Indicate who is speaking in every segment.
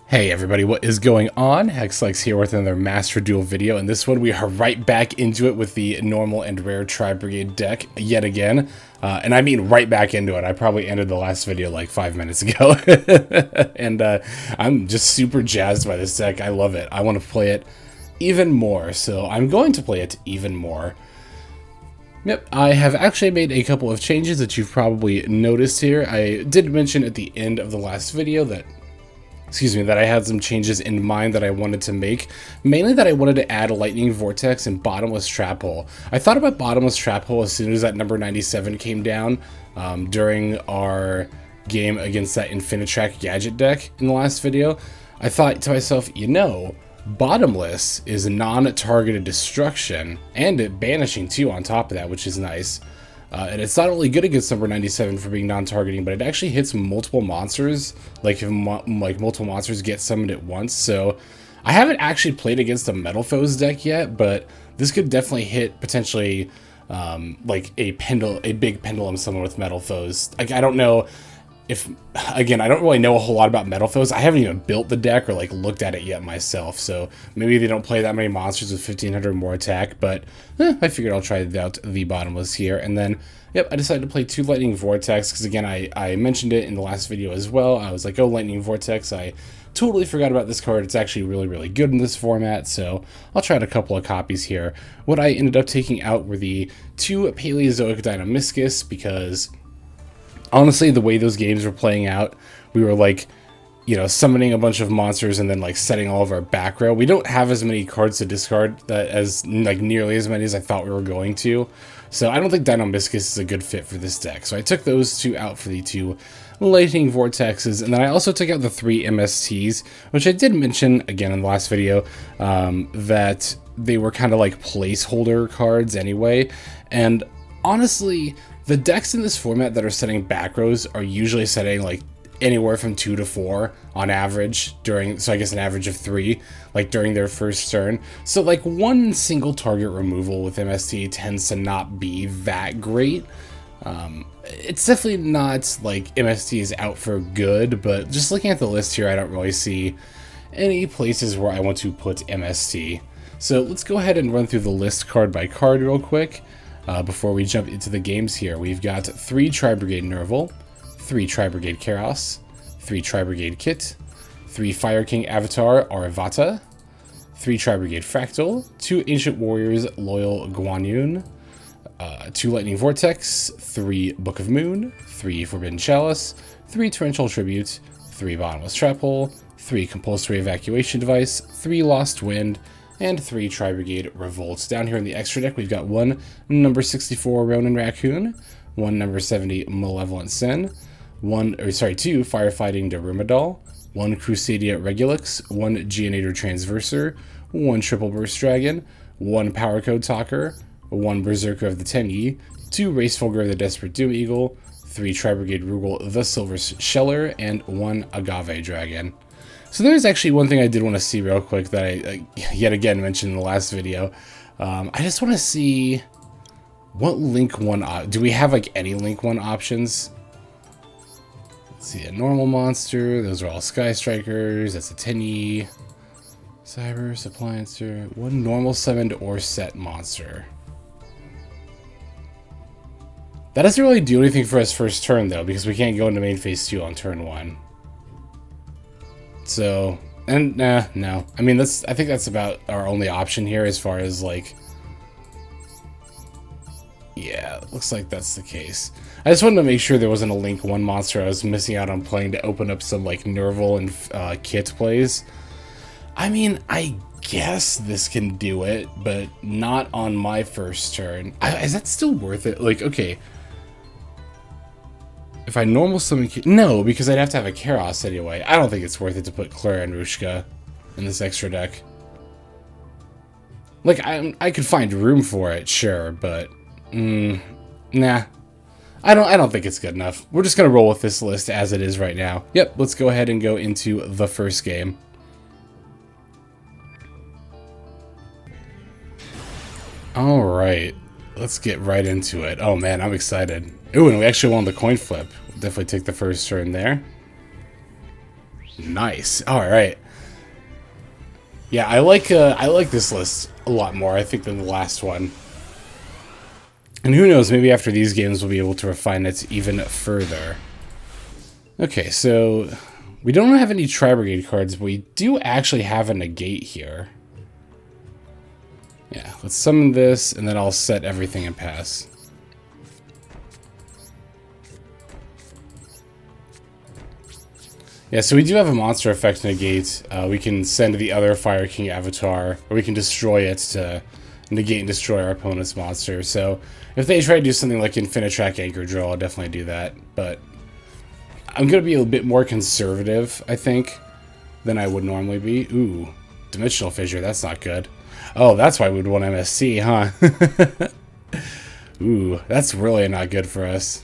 Speaker 1: Hey everybody, what is going on? Hexlex here with another Master Duel video, and this one we are right back into it with the normal and rare Tri-Brigade deck yet again. And I mean right back into it. I probably ended the last video like 5 minutes ago. And I'm just super jazzed by this deck. I love it. I want to play it even more, so I'm going to play it even more. Yep, I have actually made a couple of changes that you've probably noticed here. I did mention at the end of the last video that I had some changes in mind that I wanted to make. Mainly that I wanted to add a Lightning Vortex and Bottomless Trap Hole. I thought about Bottomless Trap Hole as soon as that number 97 came down during our game against that Infinitrack gadget deck in the last video. I thought to myself, you know, Bottomless is non-targeted destruction, and it banishing too on top of that, which is nice. And it's not only good against number 97 for being non-targeting, but it actually hits multiple monsters, like if multiple monsters get summoned at once. So I haven't actually played against a Metal Foes deck yet, but this could definitely hit potentially like a big pendulum summon with Metal Foes. Like, I don't know if, again, I don't really know a whole lot about Metal Foes. I haven't even built the deck or like looked at it yet myself, so maybe they don't play that many monsters with 1500 more attack, but I figured I'll try out the Bottomless here. And then, yep, I decided to play 2 Lightning Vortex, because again, I mentioned it in the last video as well. I was like, oh, Lightning Vortex, I totally forgot about this card. It's actually really, really good in this format, so I'll try out a couple of copies here. What I ended up taking out were the 2 Paleozoic Dynamiscus, because honestly, the way those games were playing out, we were like, you know, summoning a bunch of monsters and then like setting all of our back row. We don't have as many cards to discard as like nearly as many as I thought we were going to. So I don't think Dynamiscus is a good fit for this deck. So I took those 2 out for the 2 Lightning Vortexes, and then I also took out the 3 MSTs, which I did mention again in the last video, that they were kind of like placeholder cards anyway. And honestly, the decks in this format that are setting back rows are usually setting like anywhere from 2 to 4 on average so I guess an average of 3, like during their first turn. So like one single target removal with MST tends to not be that great. It's definitely not like MST is out for good, but just looking at the list here, I don't really see any places where I want to put MST. So let's go ahead and run through the list card by card real quick. Before we jump into the games here, we've got 3 Tri-Brigade Nervall, 3 Tri-Brigade Kerass, 3 Tri-Brigade Kitt, 3 Fire King Avatar Artava, 3 Tri-Brigade Fraktall, 2 Ancient Warriors Loyal Guan, 2 Lightning Vortex, 3 Book of Moon, 3 Forbidden Chalice, 3 Torrential Tribute, 3 Bottomless Trap Hole, 3 Compulsary Evacuation Device, 3 Lost Wind, and 3 Tri-Brigade Revolt. Down here in the extra deck, we've got 1 number 64 Ronin Raccoon, 1 number 70 Malevolent Sin, 2 Firefighting Daruma, 1 Crusadia Regulex, 1 Geonator Transverser, 1 Triple Burst Dragon, 1 Powercode Talker, 1 Berserker of the Tenyi, 2 Hraesvelgr of the Desperate Doom Eagle, 3 Tri-Brigade Rugal the Silver Sheller, and 1 Agave Dragon. So there's actually one thing I did want to see real quick that I yet again mentioned in the last video. I just want to see what Link 1 do we have like any Link 1 options? Let's see, a normal monster. Those are all Sky Strikers. That's a Tenyi. Cyber Suppliancer. 1 normal summoned or set monster. That doesn't really do anything for us first turn though, because we can't go into main phase 2 on turn 1. So, and no. I mean, I think that's about our only option here as far as like, yeah, looks like that's the case. I just wanted to make sure there wasn't a Link 1 monster I was missing out on playing to open up some like Nervall and Kitt plays. I mean, I guess this can do it, but not on my first turn. Is that still worth it? Like, okay. If I normal summon... No, because I'd have to have a Kerass anyway. I don't think it's worth it to put Clara and Rushka in this extra deck. Like, I could find room for it, sure, but... nah. I don't think it's good enough. We're just going to roll with this list as it is right now. Yep, let's go ahead and go into the first game. Alright. Let's get right into it. Oh man, I'm excited. Ooh, and we actually won the coin flip. We'll definitely take the first turn there. Nice. All right. Yeah, I like this list a lot more, I think, than the last one. And who knows, maybe after these games we'll be able to refine it even further. Okay, so we don't have any Tri-Brigade cards, but we do actually have a negate here. Yeah, let's summon this, and then I'll set everything and pass. Yeah, so we do have a monster effect negate. We can send the other Fire King Avatar, or we can destroy it to negate and destroy our opponent's monster. So if they try to do something like Infinitrack Anchor Drill, I'll definitely do that. But I'm going to be a bit more conservative, I think, than I would normally be. Ooh, Dimensional Fissure, that's not good. Oh, that's why we'd want MSC, huh? Ooh, that's really not good for us.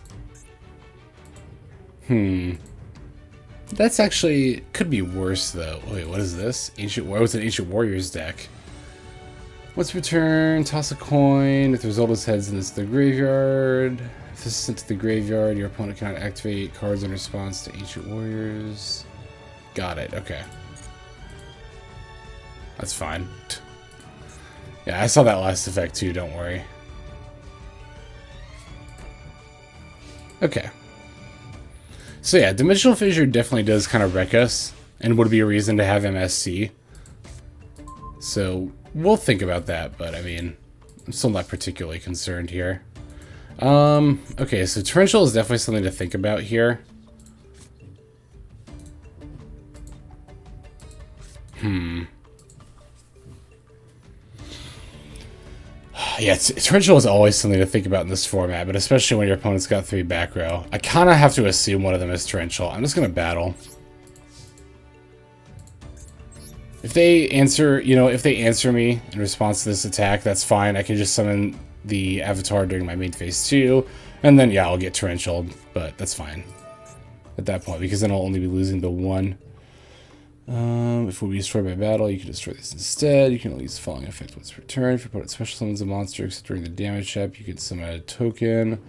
Speaker 1: That's actually, could be worse though. Wait, what is this? Ancient War. Oh, it's an Ancient Warriors deck. What's return? Toss a coin. If the result is heads, then it's the graveyard. If this is sent to the graveyard, your opponent cannot activate cards in response to Ancient Warriors. Got it. Okay. That's fine. Yeah, I saw that last effect too, don't worry. Okay. So yeah, Dimensional Fissure definitely does kind of wreck us, and would be a reason to have MSC. So we'll think about that, but I mean, I'm still not particularly concerned here. Okay, so Torrential is definitely something to think about here. Yeah, Torrential is always something to think about in this format, but especially when your opponent's got 3 back row. I kind of have to assume one of them is Torrential. I'm just going to battle. If they answer, if they answer me in response to this attack, that's fine. I can just summon the Avatar during my main phase 2, and then, yeah, I'll get Torrential, but that's fine at that point, because then I'll only be losing the 1. If it will be destroyed by battle, you can destroy this instead. You can only use the following effect once per turn. If your opponent special summons a monster, except during the damage step, you can summon a token.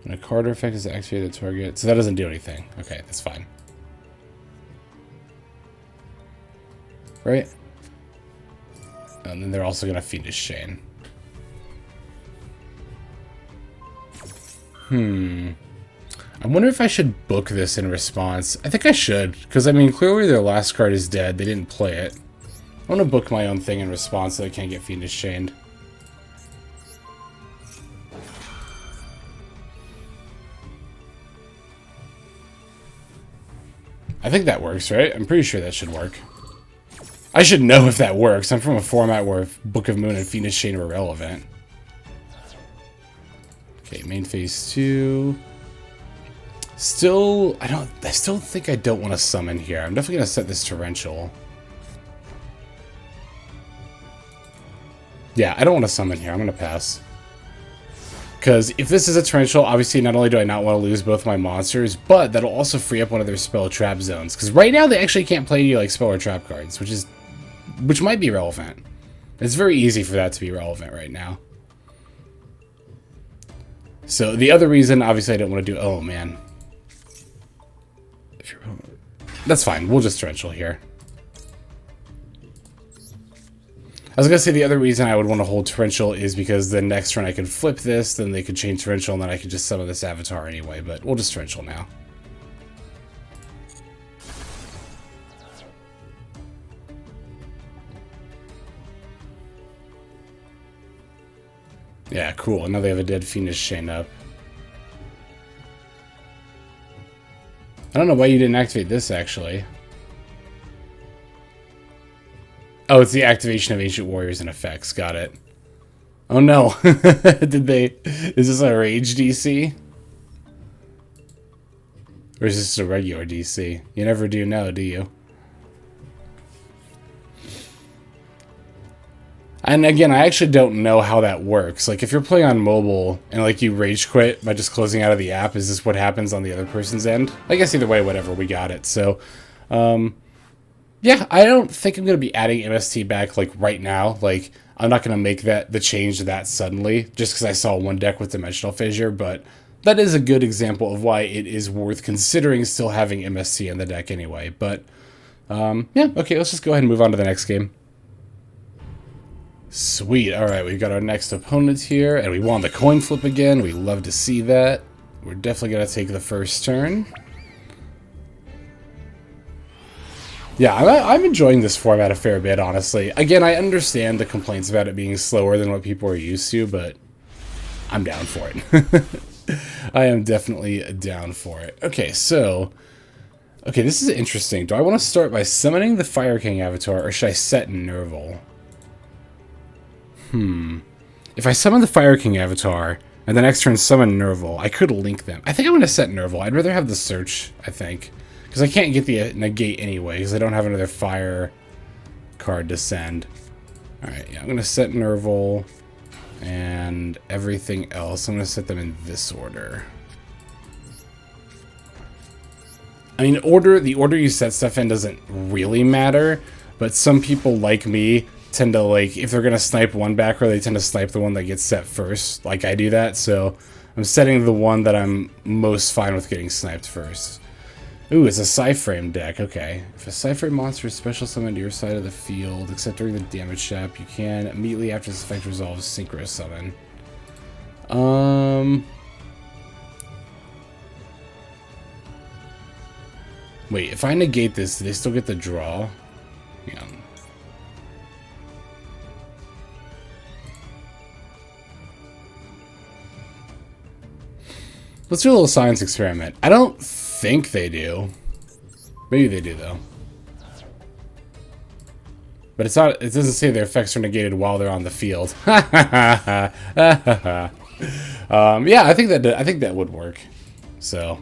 Speaker 1: When a card or effect is activated, the target. So that doesn't do anything. Okay, that's fine. Right? And then they're also going to Fiendish Chain. I wonder if I should book this in response. I think I should, because I mean, clearly their last card is dead. They didn't play it. I want to book my own thing in response so I can't get Fiendish Chained. I think that works, right? I'm pretty sure that should work. I should know if that works. I'm from a format where Book of Moon and Fiendish Chain are relevant. Okay, main phase 2. Still, I still think I don't want to summon here. I'm definitely going to set this Torrential. Yeah, I don't want to summon here. I'm going to pass. Because if this is a Torrential, obviously not only do I not want to lose both my monsters, but that'll also free up one of their spell or trap zones. Because right now they actually can't play any like spell or trap cards, which might be relevant. It's very easy for that to be relevant right now. So the other reason, obviously, I don't want to do... Oh, man. That's fine. We'll just Torrential here. I was going to say the other reason I would want to hold Torrential is because the next turn I could flip this, then they could chain Torrential, and then I could just summon this Avatar anyway, but we'll just Torrential now. Yeah, cool. Now they have a dead Fiendish Chain up. I don't know why you didn't activate this, actually. Oh, it's the activation of Ancient Warriors and effects. Got it. Oh, no. Did they... Is this a Rage DC? Or is this a regular DC? You never do know, do you? And again, I actually don't know how that works. Like, if you're playing on mobile and, like, you rage quit by just closing out of the app, is this what happens on the other person's end? I guess either way, whatever, we got it. So, yeah, I don't think I'm going to be adding MST back, like, right now. Like, I'm not going to make the change to that suddenly, just because I saw one deck with Dimensional Fissure, but that is a good example of why it is worth considering still having MST in the deck anyway. But Yeah, okay, let's just go ahead and move on to the next game. Sweet, alright, we've got our next opponent here, and we won the coin flip again. We love to see that. We're definitely going to take the first turn. Yeah, I'm enjoying this format a fair bit, honestly. Again, I understand the complaints about it being slower than what people are used to, but I'm down for it. I am definitely down for it. Okay, so... Okay, this is interesting. Do I want to start by summoning the Fire King Avatar, or should I set Nervall? If I summon the Fire King Avatar, and the next turn summon Nervall, I could link them. I think I'm going to set Nervall. I'd rather have the search, I think. Because I can't get the negate anyway, because I don't have another fire card to send. Alright, yeah, I'm going to set Nervall, and everything else, I'm going to set them in this order. I mean, the order you set stuff in doesn't really matter, but some people like me tend to, like, if they're going to snipe one back row, they tend to snipe the one that gets set first. Like, I do that, so I'm setting the one that I'm most fine with getting sniped first. Ooh, it's a Psy-Frame deck, okay. If a Psy-Frame monster is special summoned to your side of the field, except during the damage step, you can, immediately after this effect resolves, synchro summon. Wait, if I negate this, do they still get the draw? Yeah. Let's do a little science experiment. I don't think they do. Maybe they do, though. But it's not. It doesn't say their effects are negated while they're on the field. Yeah, I think that would work. So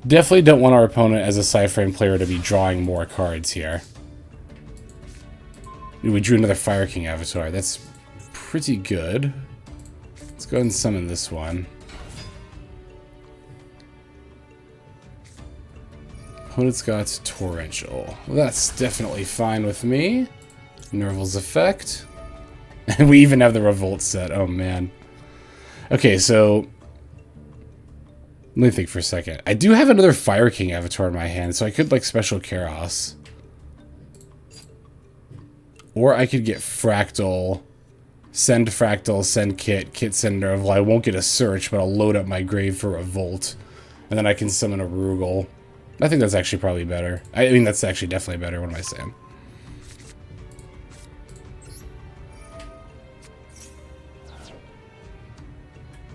Speaker 1: definitely don't want our opponent as a Psy-Frame player to be drawing more cards here. Ooh, we drew another Fire King Avatar. That's pretty good. Let's go ahead and summon this one. Opponent's got Torrential. Well, that's definitely fine with me. Nervall's effect. And we even have the Revolt set. Oh, man. Okay, so... let me think for a second. I do have another Fire King Avatar in my hand, so I could, like, special Kerass. Or I could get Fraktall. Send Fraktall, send Kitt, Kitt send Nervall. I won't get a search, but I'll load up my grave for Revolt. And then I can summon a Rugal. I think that's actually probably better. I mean, that's actually definitely better. What am I saying?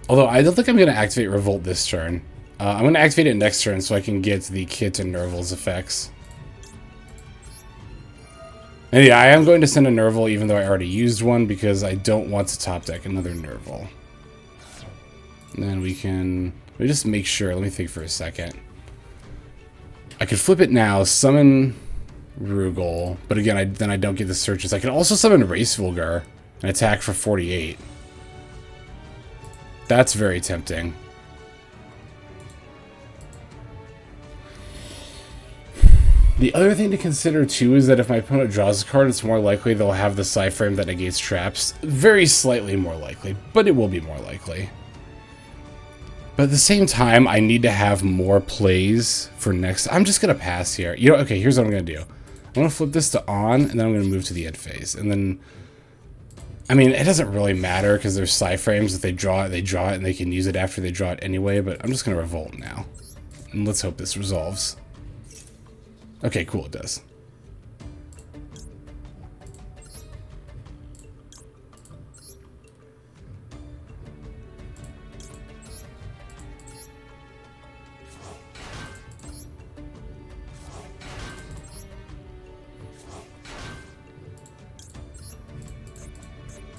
Speaker 1: Although, I don't think I'm going to activate Revolt this turn. I'm going to activate it next turn so I can get the Kitt and Nervall's effects. And yeah, I am going to send a Nervall even though I already used one because I don't want to top deck another Nervall. And then we can... let me just make sure. Let me think for a second. I could flip it now, summon Rugal, but again, then I don't get the searches. I can also summon Hraesvelgr and attack for 48. That's very tempting. The other thing to consider too is that if my opponent draws a card, it's more likely they'll have the Psy-Frame that negates traps. Very slightly more likely, but it will be more likely. But at the same time, I need to have more plays for next... I'm just going to pass here. You know, okay, here's what I'm going to do. I'm going to flip this to on, and then I'm going to move to the end phase. And then... I mean, it doesn't really matter, because there's Psy-Frames. If they draw it, and they can use it after they draw it anyway. But I'm just going to Revolt now. And let's hope this resolves. Okay, cool, it does.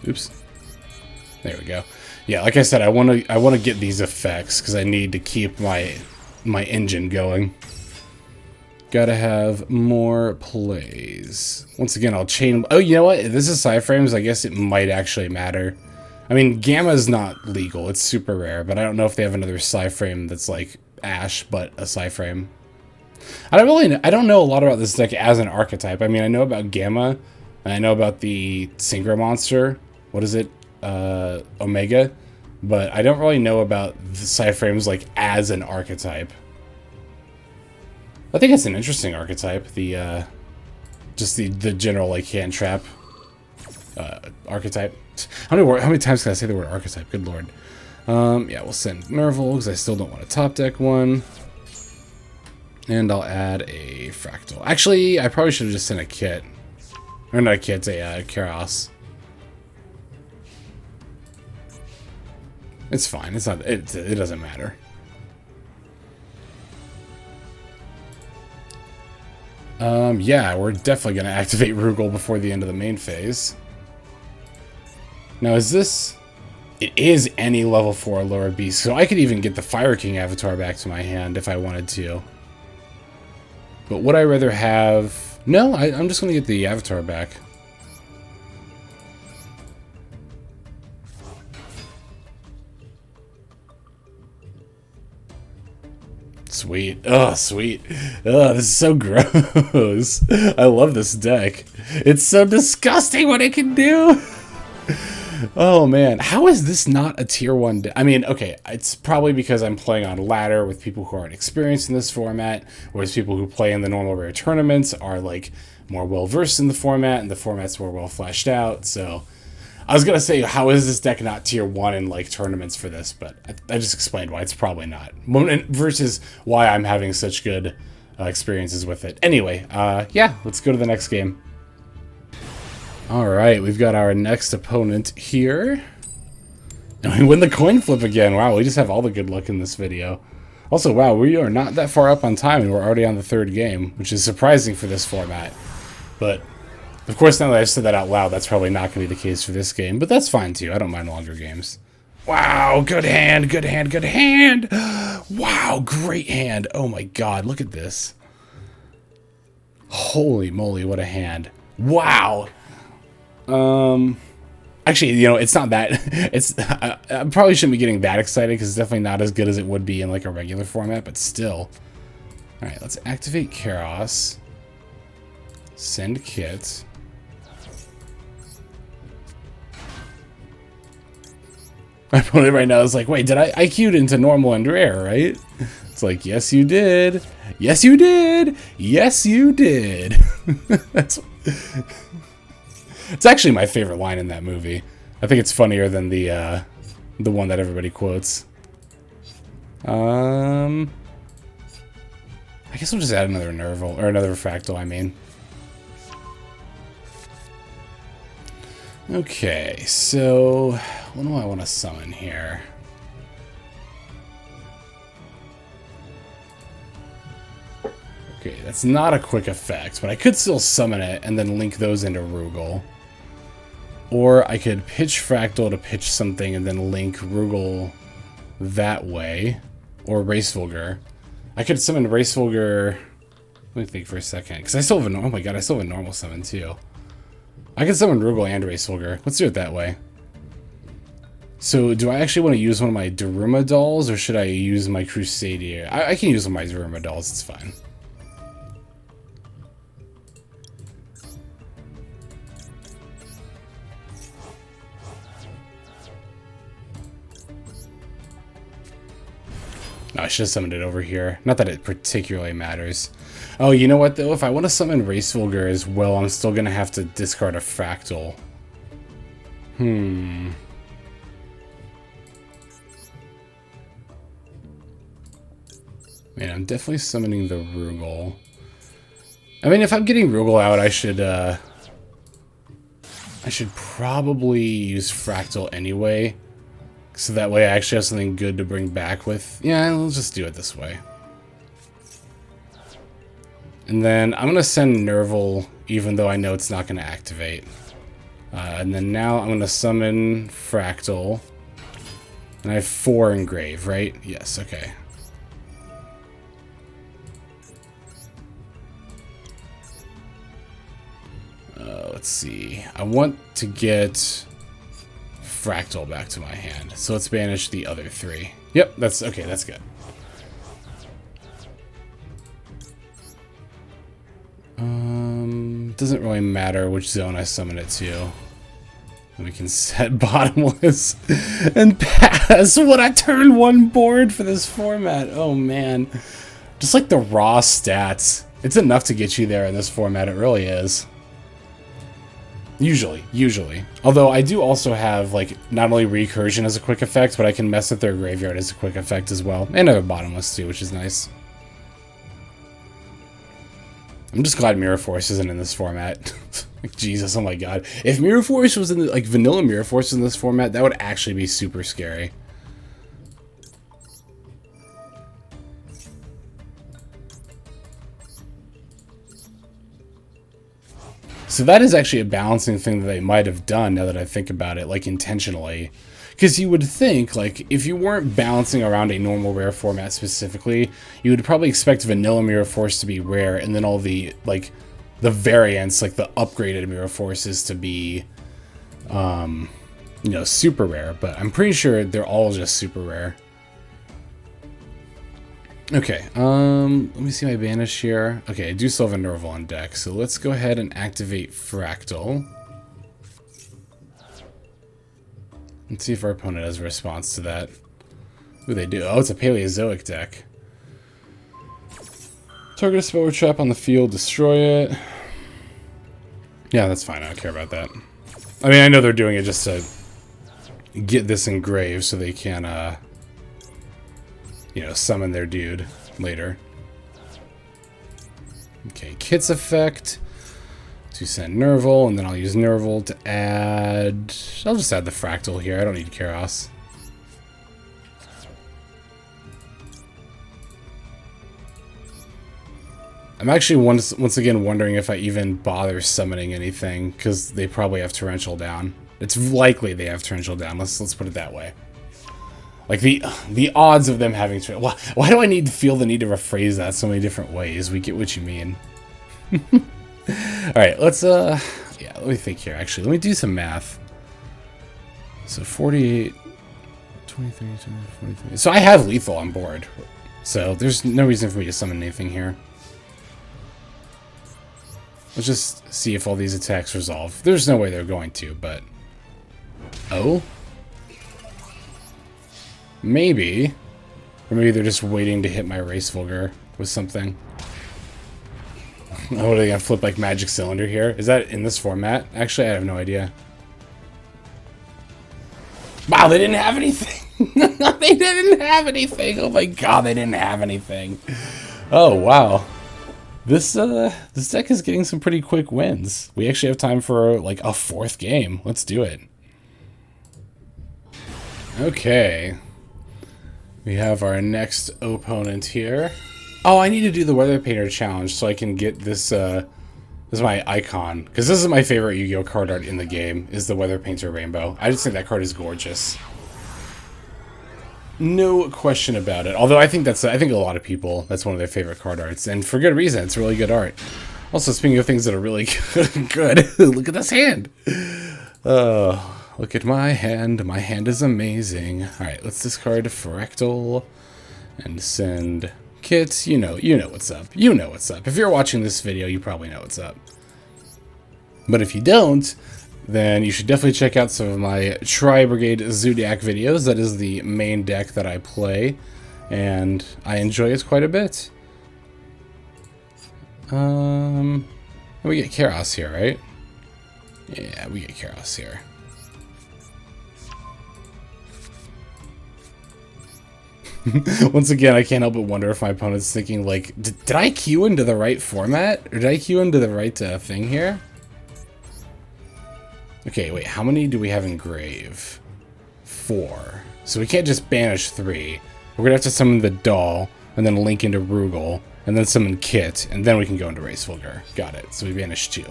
Speaker 1: Oops. There we go. Yeah, like I said, I want to get these effects because I need to keep my engine going. Gotta have more plays. Once again, I'll chain... oh, you know what? If this is Psy-Frames, I guess it might actually matter. I mean, Gamma is not legal. It's super rare, but I don't know if they have another Psy-Frame that's like Ash, but a Psy-Frame. I don't know a lot about this deck as an archetype. I mean, I know about Gamma, and I know about the Synchro Monster. What is it? Omega. But I don't really know about the Psy-Frames like as an archetype. I think it's an interesting archetype. The just the general like hand trap archetype. How many times can I say the word archetype? Good lord. Yeah, we'll send Nervall because I still don't want to top deck one. And I'll add a Fraktall. Actually, I probably should have just sent a Kitt. Or not a Kitt, a Kerass. It's fine. It's not. It doesn't matter. Yeah, we're definitely gonna activate Rugal before the end of the main phase. Now, is this? It is any level 4 lower beast, so I could even get the Fire King avatar back to my hand if I wanted to. But would I rather have... No, I'm just going to get the avatar back. Sweet. Oh, sweet. Oh, this is so gross. I love this deck. It's so disgusting what it can do. Oh man, how is this not a tier 1 deck? I mean, okay, it's probably because I'm playing on ladder with people who aren't experienced in this format, whereas people who play in the normal rare tournaments are like more well versed in the format, and the format's more well fleshed out. So I was gonna say, how is this deck not tier 1 in like tournaments for this? But I just explained why it's probably not, versus why I'm having such good experiences with it. Anyway, yeah, let's go to the next game. Alright, we've got our next opponent here. And we win the coin flip again. Wow, we just have all the good luck in this video. Also, wow, we are not that far up on time and we're already on the 3rd game, which is surprising for this format. But, of course, now that I've said that out loud, that's probably not going to be the case for this game. But that's fine, too. I don't mind longer games. Wow, good hand, good hand, good hand! Wow, great hand. Oh my god, look at this. Holy moly, what a hand. Wow! Actually, you know, it's not that, I probably shouldn't be getting that excited because it's definitely not as good as it would be in like a regular format, but still. Alright, let's activate Kerass. Send Kitt. My opponent right now is like, wait, did I queued into normal and rare, right? It's like, yes you did. Yes you did. Yes you did. That's... It's actually my favorite line in that movie. I think it's funnier than the one that everybody quotes. I guess we'll just add another Nervall, or another Fraktall, I mean. Okay, so what do I want to summon here? Okay, that's not a quick effect, but I could still summon it and then link those into Rugal. Or I could pitch Fraktall to pitch something and then link Rugal that way. Or Hraesvelgr. I could summon Hraesvelgr. Let me think for a second. Because I still have a... Oh my god, I still have a normal summon too. I could summon Rugal and Hraesvelgr. Let's do it that way. So, do I actually want to use one of my Daruma dolls, or should I use my Crusadia? I can use one of my Daruma dolls, it's fine. No, I should have summoned it over here. Not that it particularly matters. Oh, you know what, though? If I want to summon Hraesvelgr as well, I'm still going to have to discard a Fraktall. Man, I'm definitely summoning the Rugal. I mean, if I'm getting Rugal out, I should probably use Fraktall anyway. So that way I actually have something good to bring back with. Yeah, let's just do it this way. And then I'm going to send Nervall, even though I know it's not going to activate. And then now I'm going to summon Fraktall. And I have 4 engrave, right? Yes, okay. Let's see. I want to get Fraktall back to my hand. So let's banish the other 3. Yep, that's okay, that's good. Doesn't really matter which zone I summon it to. We can set Bottomless and pass. What a turn 1 board for this format. Oh man. Just like the raw stats. It's enough to get you there in this format, it really is. Usually. Although I do also have, like, not only recursion as a quick effect, but I can mess with their graveyard as a quick effect as well. And I have Bottomless too, which is nice. I'm just glad Mirror Force isn't in this format. Like, Jesus, oh my god. If Mirror Force was in the, like, vanilla Mirror Force in this format, that would actually be super scary. So that is actually a balancing thing that they might have done, now that I think about it, like, intentionally. Because you would think, like, if you weren't balancing around a normal rare format specifically, you would probably expect vanilla Mirror Force to be rare, and then all the, like, the variants, like the upgraded Mirror Forces to be, you know, super rare. But I'm pretty sure they're all just super rare. Okay, let me see my banish here. Okay, I do still have a Nervall on deck, so let's go ahead and activate Fraktall. Let's see if our opponent has a response to that. Ooh, they do. Oh, it's a Paleozoic deck. Target a spell or trap on the field, destroy it. Yeah, that's fine. I don't care about that. I mean, I know they're doing it just to get this engraved so they can, you know, summon their dude later. Okay, Kitt's effect. To send Nervall, and then I'll use Nervall to add... I'll just add the Fraktall here. I don't need Kerass. I'm actually once again wondering if I even bother summoning anything, because they probably have Torrential down. It's likely they have Torrential down. Let's put it that way. Like, the odds of them having... Why do I need to feel the need to rephrase that so many different ways? We get what you mean. Alright, let's, yeah, let me think here, actually. Let me do some math. So, 48... 23, 43... So, I have lethal on board. So, there's no reason for me to summon anything here. Let's just see if all these attacks resolve. There's no way they're going to, but... Oh? Maybe. Or maybe they're just waiting to hit my Hraesvelgr with something. Oh, are they gonna flip like Magic Cylinder here? Is that in this format? Actually, I have no idea. Wow, they didn't have anything! They didn't have anything! Oh my god, they didn't have anything. Oh, wow. This deck is getting some pretty quick wins. We actually have time for, like, a 4th game. Let's do it. Okay. We have our next opponent here. Oh, I need to do the Weather Painter challenge so I can get this, this is my icon. Because this is my favorite Yu-Gi-Oh card art in the game, is the Weather Painter Rainbow. I just think that card is gorgeous. No question about it. Although I think I think a lot of people, that's one of their favorite card arts. And for good reason, it's really good art. Also, speaking of things that are really good, look at this hand. Look at my hand. My hand is amazing. Alright, let's discard Fraktall and send... Kitt, you know what's up. You know what's up. If you're watching this video, you probably know what's up. But if you don't, then you should definitely check out some of my Tri-Brigade Zodiac videos. That is the main deck that I play, and I enjoy it quite a bit. We get Kerass here, right? Yeah, we get Kerass here. Once again, I can't help but wonder if my opponent's thinking, like, did I queue into the right format? Or did I queue into the right thing here? Okay, wait, how many do we have in Grave? 4. So we can't just banish 3. We're gonna have to summon the doll, and then link into Rugal, and then summon Kitt, and then we can go into Hraesvelgr. Got it. So we banished 2.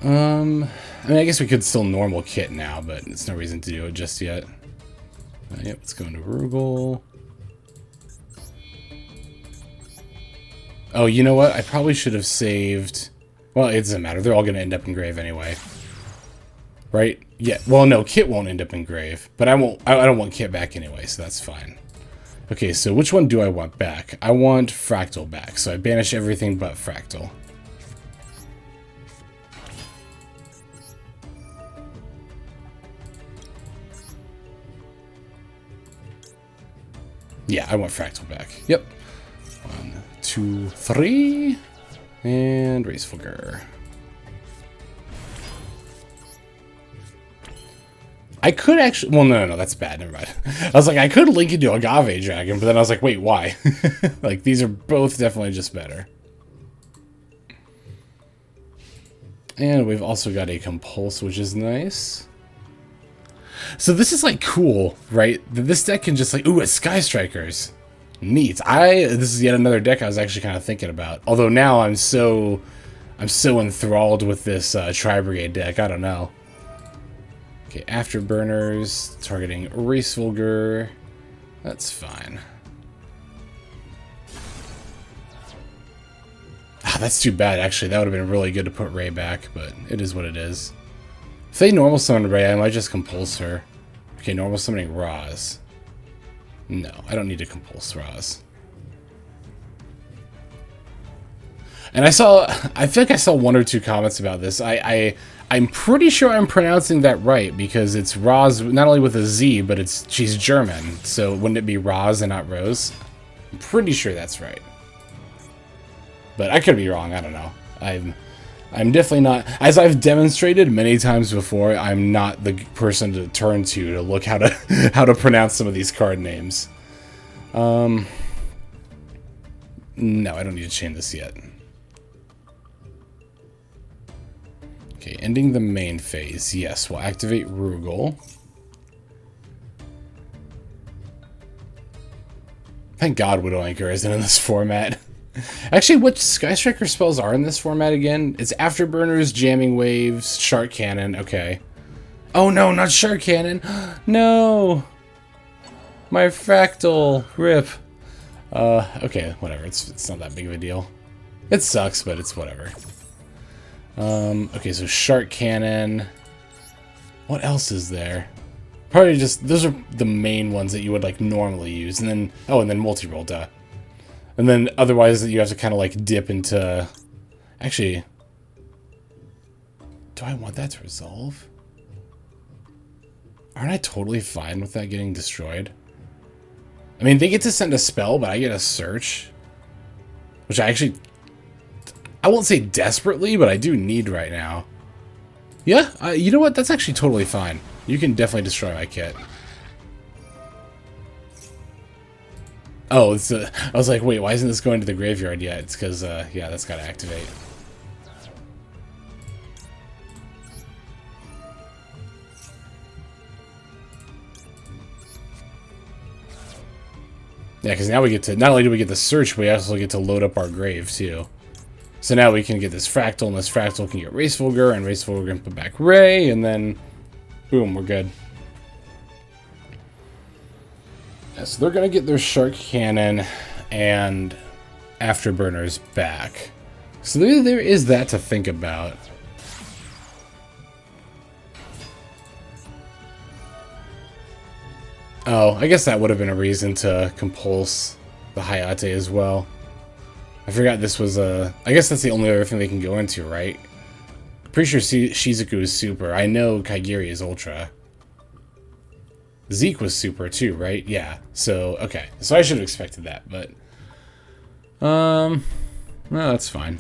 Speaker 1: I mean, I guess we could still normal Kitt now, but there's no reason to do it just yet. Yep, let's go into Rugal. Oh, you know what? I probably should have saved... Well, it doesn't matter. They're all going to end up in Grave anyway. Right? Yeah. Well, no, Kitt won't end up in Grave. But I don't want Kitt back anyway, so that's fine. Okay, so which one do I want back? I want Fraktall back, so I banish everything but Fraktall. Yeah, I want Fraktall back. Yep. 1, 2, 3. And Hraesvelgr. I could actually... Well, no, that's bad. Never mind. I was like, I could link into Agave Dragon, but then I was like, wait, why? Like, these are both definitely just better. And we've also got a Compulse, which is nice. So this is, like, cool, right? This deck can just, like... Ooh, it's Sky Strikers. Neat. This is yet another deck I was actually kind of thinking about. Although now I'm so enthralled with this Tri-Brigade deck. I don't know. Okay, Afterburners, targeting Hraesvelgr. That's fine. Ah, that's too bad, actually. That would have been really good to put Ray back, but it is what it is. If they normal summon Ray, I might just compulse her. Okay, normal summoning Raz. No, I don't need to compulse Raz. And I feel like I saw 1 or 2 comments about this. I'm pretty sure I'm pronouncing that right, because it's Raz, not only with a Z, but she's German. So wouldn't it be Raz and not Rose? I'm pretty sure that's right. But I could be wrong, I don't know. I'm definitely not, as I've demonstrated many times before, I'm not the person to turn to look how to pronounce some of these card names. No, I don't need to chain this yet. Okay, ending the main phase. Yes, we'll activate Rugal. Thank God Widow Anchor isn't in this format. Actually, what Sky Striker spells are in this format again? It's Afterburners, Jamming Waves, Shark Cannon. Okay. Oh no, not Shark Cannon. No! My Fraktall. RIP. Okay, whatever. It's not that big of a deal. It sucks, but it's whatever. Okay, so Shark Cannon. What else is there? Probably just, those are the main ones that you would, like, normally use. And then, oh, and then multi-roll, duh. And then otherwise you have to kind of, like, dip into... Actually, do I want that to resolve? Aren't I totally fine with that getting destroyed? I mean, they get to send a spell, but I get a search. Which I actually... I won't say desperately, but I do need right now. Yeah, you know what? That's actually totally fine. You can definitely destroy my kit. Oh, I was like, wait, why isn't this going to the graveyard yet? It's because, yeah, that's got to activate. Yeah, because now we get to, not only do we get the search, we also get to load up our grave, too. So now we can get this Fraktall, and this Fraktall can get Hraesvelgr, and Hraesvelgr can put back Ray, and then, boom, we're good. Yeah, so they're going to get their Shark Cannon and Afterburners back. So there is that to think about. Oh, I guess that would have been a reason to compulse the Hayate as well. I forgot this was a... I guess that's the only other thing they can go into, right? Pretty sure Shizuku is super. I know Kaigiri is ultra. Zeke was super too, right? Yeah. So, okay. So I should have expected that, but... no, that's fine.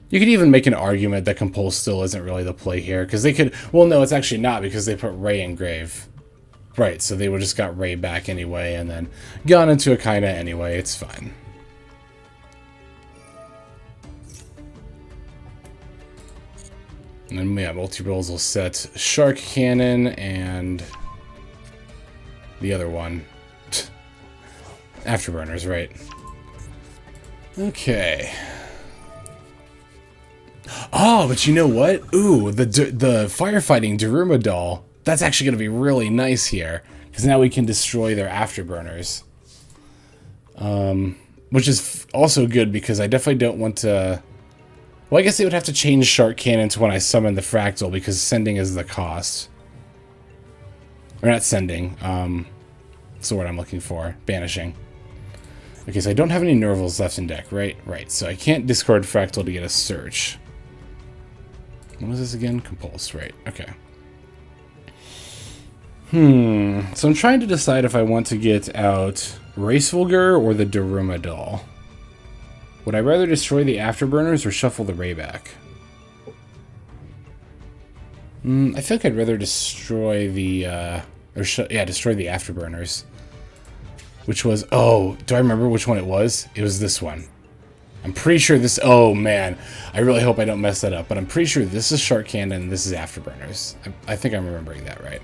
Speaker 1: You could even make an argument that Compulse still isn't really the play here, because they could... Well, no, it's actually not, because they put Ray in Grave. Right, so they would just got Ray back anyway, and then gone into a Akaina anyway. It's fine. And then, yeah, multi-rolls will set Shark Cannon and the other one. Afterburners, right. Okay. Oh, but you know what? Ooh, the firefighting Daruma doll. That's actually going to be really nice here. Because now we can destroy their Afterburners. Which is also good because I definitely don't want to... Well, I guess they would have to change Shark Cannon to when I summon the Fraktall, because sending is the cost. Or not sending. That's the word I'm looking for. Banishing. Okay, so I don't have any Nervalls left in deck, right? Right, so I can't discard Fraktall to get a search. What is this again? Compulse, right. Okay. So I'm trying to decide if I want to get out Hraesvelgr or the Daruma doll. Would I rather destroy the Afterburners or shuffle the Ray back? I feel like I'd rather destroy the, destroy the Afterburners. Which was, oh, do I remember which one it was? It was this one. I'm pretty sure this, oh man, I really hope I don't mess that up, but I'm pretty sure this is Shark Cannon and this is Afterburners. I think I'm remembering that right.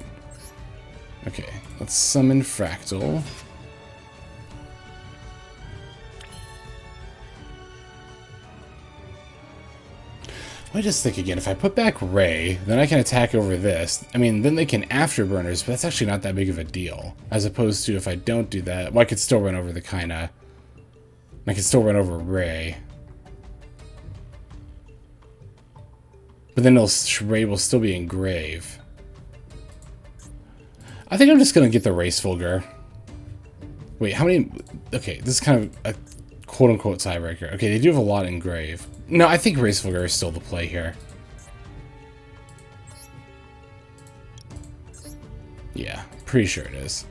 Speaker 1: Okay, let's summon Fraktall. Let me just think again. If I put back Ray, then I can attack over this. I mean, then they can Afterburners, but that's actually not that big of a deal. As opposed to if I don't do that, well, I could still run over the kinda. I could still run over Ray. But then Ray will still be in grave. I think I'm just gonna get the Hraesvelgr. Wait, how many? Okay, this is kind of a quote-unquote tiebreaker. Okay, they do have a lot in grave. No, I think Hraesvelgr is still the play here. Yeah, pretty sure it is.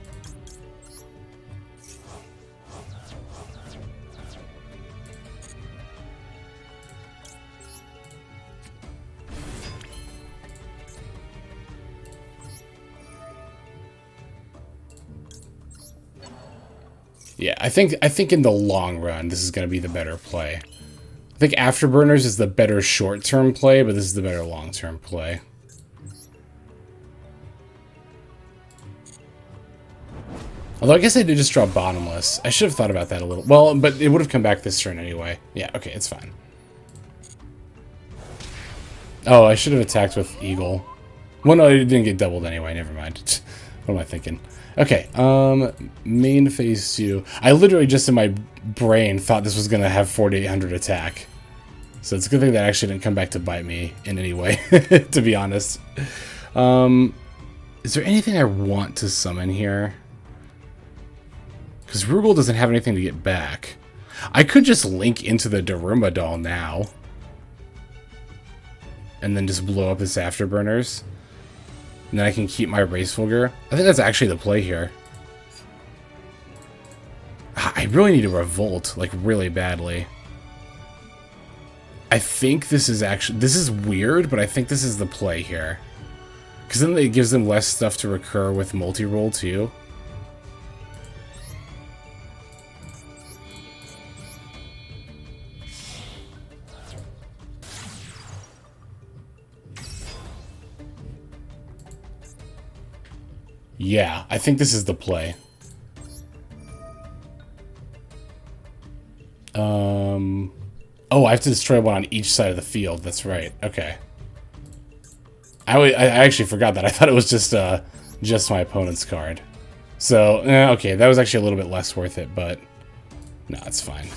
Speaker 1: Yeah, I think in the long run, this is going to be the better play. I think Afterburners is the better short-term play, but this is the better long-term play. Although I guess I did just draw Bottomless. I should have thought about that a little. Well, but it would have come back this turn anyway. Yeah, okay, it's fine. Oh, I should have attacked with Eagle. Well, no, it didn't get doubled anyway. Never mind. What am I thinking? Okay, main phase 2. I literally just in my brain thought this was going to have 4,800 attack. So it's a good thing that actually didn't come back to bite me in any way, to be honest. Is there anything I want to summon here? Because Rugal doesn't have anything to get back. I could just link into the Daruma doll now. And then just blow up his Afterburners. And then I can keep my Hraesvelgr. I think that's actually the play here. I really need a Revolt, like, really badly. I think this is actually... This is weird, but I think this is the play here. Because then it gives them less stuff to recur with multi-roll, too. Yeah, I think this is the play. Oh, I have to destroy one on each side of the field. That's right. Okay. I actually forgot that. I thought it was just my opponent's card. So, okay, that was actually a little bit less worth it, but no, it's fine.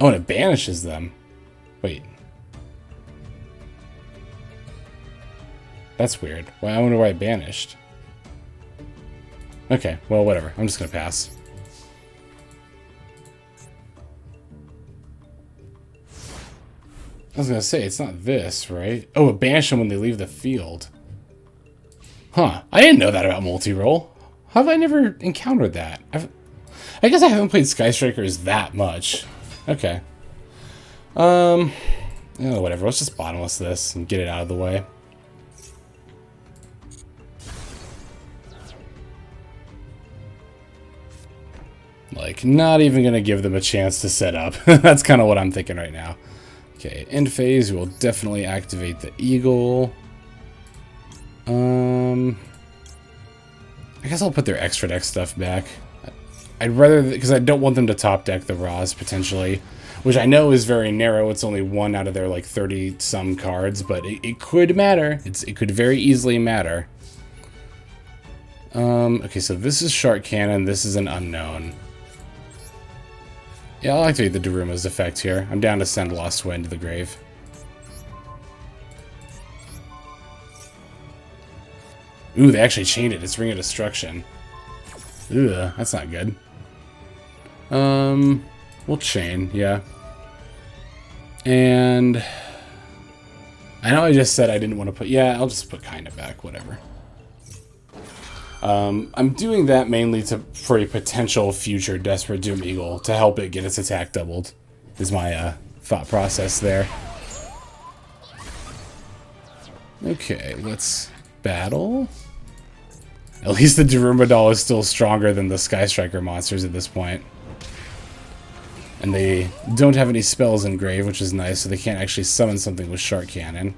Speaker 1: Oh, and it banishes them. Wait. That's weird. Well, I wonder why I banished. Okay, well, whatever. I'm just gonna pass. I was gonna say, it's not this, right? Oh, it banished them when they leave the field. Huh. I didn't know that about multi-roll. How have I never encountered that? I guess I haven't played Sky Strikers that much. Okay. Oh, whatever. Let's just Bottomless this and get it out of the way. Like, not even gonna give them a chance to set up. That's kind of what I'm thinking right now. Okay, end phase, we will definitely activate the Eagle. I guess I'll put their extra deck stuff back. I'd rather, because I don't want them to top deck the Raws, potentially. Which I know is very narrow, it's only one out of their, like, 30-some cards, but it could matter. It could very easily matter. Okay, so this is Shark Cannon, this is an unknown. Yeah, I'll activate the Daruma's effect here. I'm down to send Lost Wind to the grave. Ooh, they actually chained it. It's Ring of Destruction. Ugh, that's not good. We'll chain, yeah. And I know I just said I didn't want to put... Yeah, I'll just put kinda back, whatever. I'm doing that mainly for a potential future Desperate Doom Eagle to help it get its attack doubled, is my thought process there. Okay, let's battle. At least the Daruma doll is still stronger than the Sky Striker monsters at this point. And they don't have any spells in Grave, which is nice, so they can't actually summon something with Shark Cannon.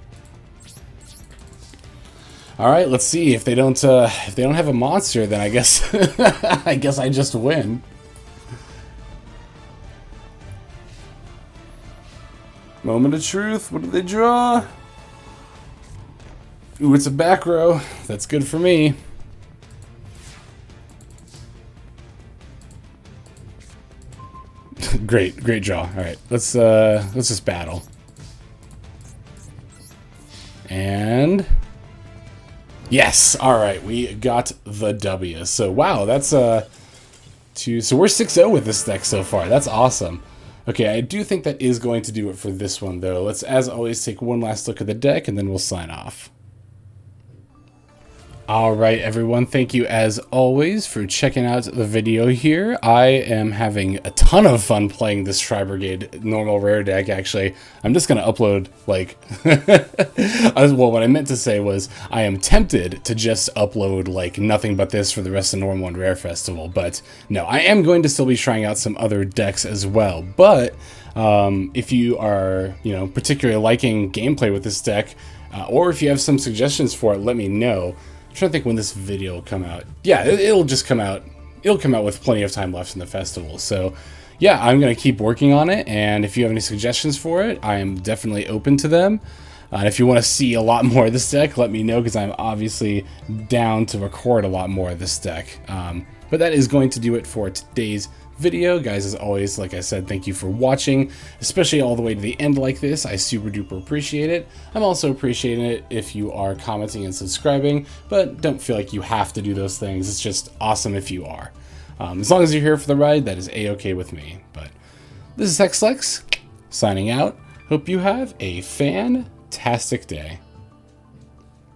Speaker 1: Alright, let's see. If they don't have a monster, then I guess I guess I just win. Moment of truth. What did they draw? Ooh, it's a back row. That's good for me. Great draw. All right, let's just battle. And yes, all right, we got the W. So wow, that's so we're 6-0 with this deck so far. That's awesome. Okay, I do think that is going to do it for this one though. Let's, as always, take one last look at the deck and then we'll sign off. Alright everyone, thank you as always for checking out the video here. I am having a ton of fun playing this Tri-Brigade normal rare deck, actually. I'm just going to upload, like... well, what I meant to say was, I am tempted to just upload, like, nothing but this for the rest of Normal and Rare Festival, but no, I am going to still be trying out some other decks as well, but if you are, you know, particularly liking gameplay with this deck, or if you have some suggestions for it, let me know. I'm trying to think when this video will come out. Yeah, it'll just come out. It'll come out with plenty of time left in the festival. So, yeah, I'm going to keep working on it. And if you have any suggestions for it, I am definitely open to them. And if you want to see a lot more of this deck, let me know, because I'm obviously down to record a lot more of this deck. But that is going to do it for today's video. Guys, as always, like I said, thank you for watching, especially all the way to the end like this. I super duper appreciate it. I'm also appreciating it if you are commenting and subscribing, but don't feel like you have to do those things. It's just awesome if you are. As long as you're here for the ride, that is a-okay with me. But this is Hraesvelgr signing out. Hope you have a fantastic day.